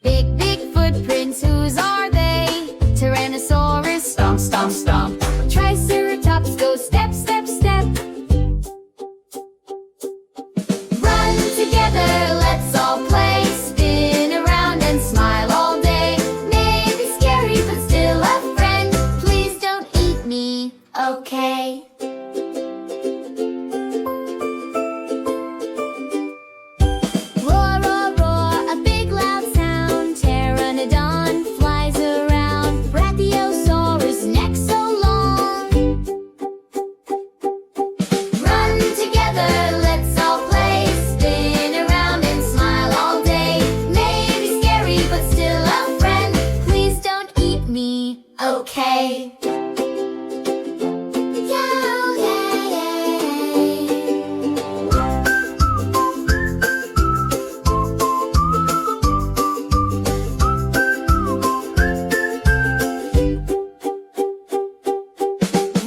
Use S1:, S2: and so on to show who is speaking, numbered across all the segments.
S1: Big, big footprints, whose are they? Tyrannosaurus,
S2: Stomp, stomp, stomp.
S1: Triceratops, go step, step, step. Run together, let's all play. Spin around and smile all day. Maybe scary, but still a friend. Please don't eat me, okay? Roar, roar, roar, a big loud sound. Pteranodon flies around. Brachiosaurus, neck so long. Run together, let's all play. Spin around and smile all day. Maybe scary, but still a friend. Please don't eat me, okay?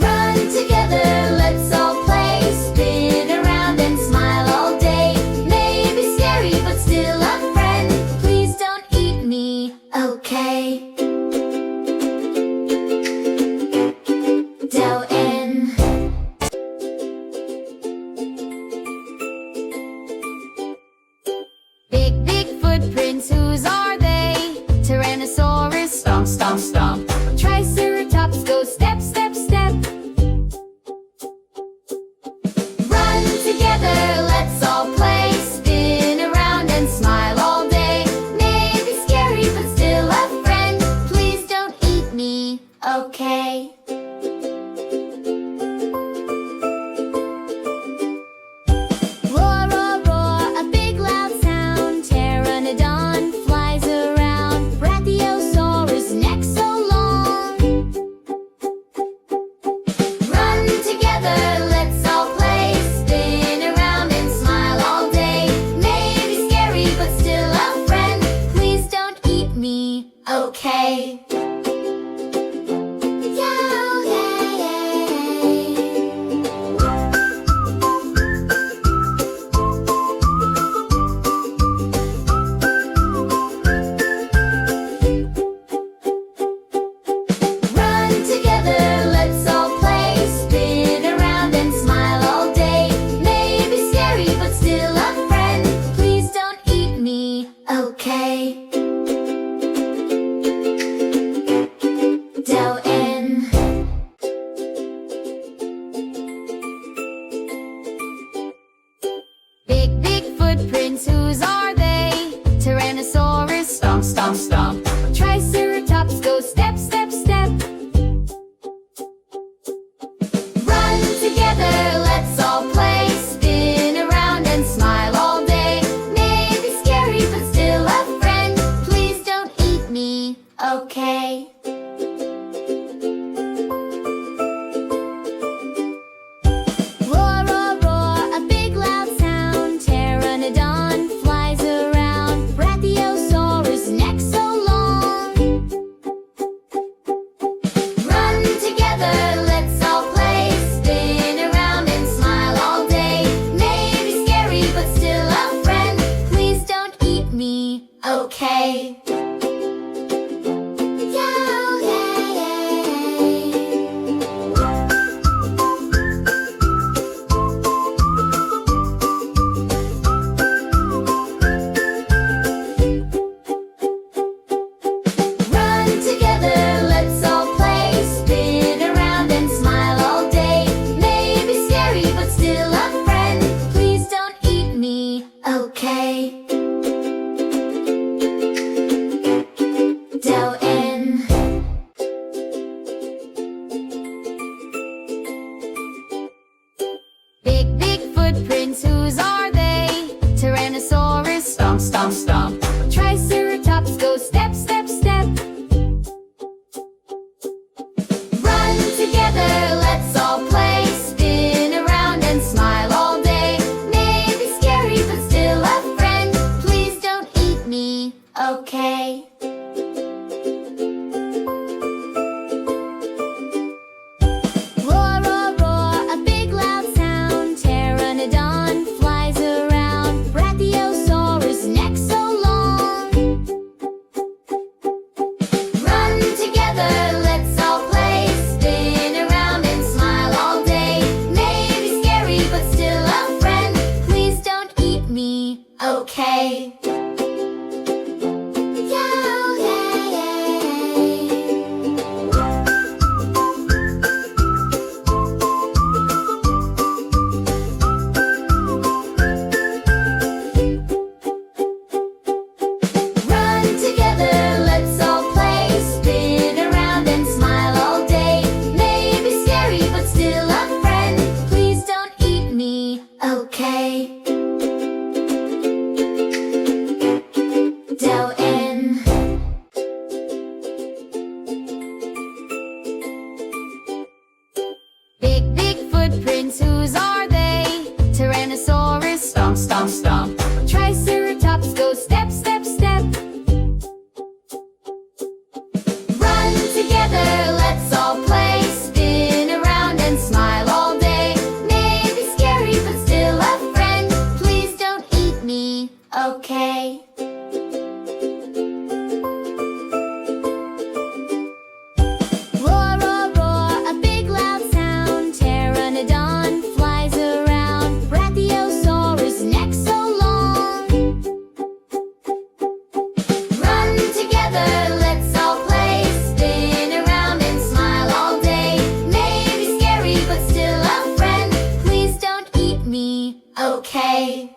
S1: Run together, let's all play. Spin around and smile all day. Maybe scary, but still a friend. Please don't eat me, okay? Del-N. Big, big footprints, whose are they? Tyrannosaurus,
S2: Stomp, stomp, stomp.
S1: Triceratops, go step, step, step. Run together, let's all play. Spin around and smile all day. Maybe scary, but still a friend. Please don't eat me, okay? Roar, roar, roar, a big loud sound. Pteranodon flies around. Brachiosaurus, neck so long. Run together, let's all play. Spin around and smile all day. Maybe scary, but still a friend. Please don't eat me, okay? Run together, let's all play. Spin around and smile all day. Maybe scary, but still a friend. Please don't eat me, okay? Del-N. Big, big footprints, whose are they? Tyrannosaurus,
S2: Stomp, stomp, stomp.
S1: Triceratops, go step, step, step. Run together, let's all play. Spin around and smile all day. Maybe scary, but still a friend. Please don't eat me, okay? Roar, roar, roar, a big loud sound. Pteranodon flies around. Brachiosaurus, neck so long. Run together, let's all play. Spin around and smile all day. Maybe scary, but still a friend. Please don't eat me, okay? Run together, let's all play. Spin around and smile all day. Maybe scary, but still a friend. Please don't eat me, okay? Del-N. Big, big footprints, whose are they? Tyrannosaurus,
S2: Stomp, stomp, stomp.
S1: Triceratops, go step, step, step. Run together, let's all play. Spin around and smile all day. Maybe scary, but still a friend. Please don't eat me, okay? Roar, roar, roar, a big loud sound. Pteranodon flies Okay. Down in. Big, big footprints, whose are they? Tyrannosaurus.
S2: Stomp, stomp, stomp.
S1: Triceratops, go step, step, step. Run together, let's all play. Spin around and smile all day. Maybe scary, but still a friend. Please don't eat me, okay? Roar, roar, roar, a big loud sound. Pteranodon flies around. Brachiosaurus, neck so long. Run together, let's all play. Spin around and smile all day. Maybe scary, but still a friend. Please don't eat me, okay?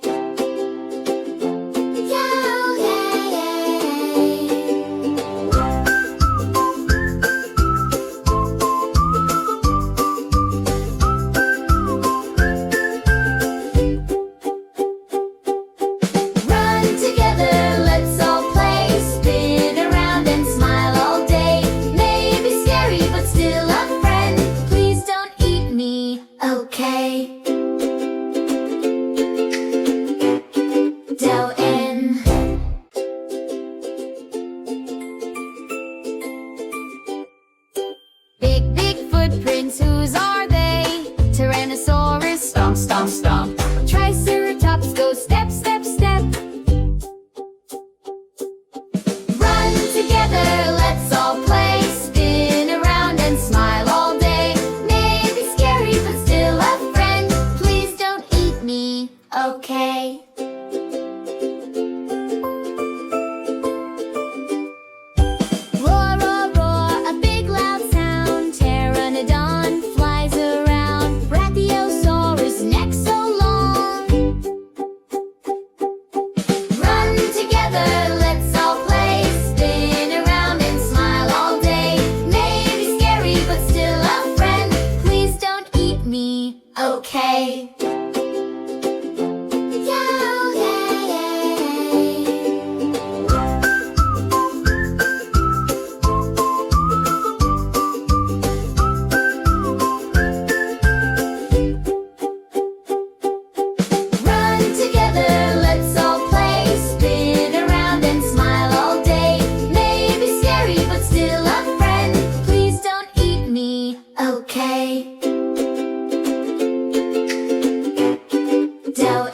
S1: Run together, let's all play. Spin around and smile all day. Maybe scary, but still a friend. Please don't eat me, okay? Down in. Big, big footprints, whose are they? Tyrannosaurus.
S2: Stomp, stomp, stomp.
S1: Triceratops, go step, step, step. Run together, let's all play. Spin around and smile all day. Maybe scary, but still a friend. Please don't eat me, okay? Roar, roar, roar, a big loud sound. Pteranodon flies around. Brachiosaurus, neck so long. Run together, let's all play. Spin around and smile all day. Maybe scary, but still a friend. Please don't eat me, okay? Run together, let's all play. Spin around and smile all day. Maybe scary, but still a friend. Please don't eat me, okay? Down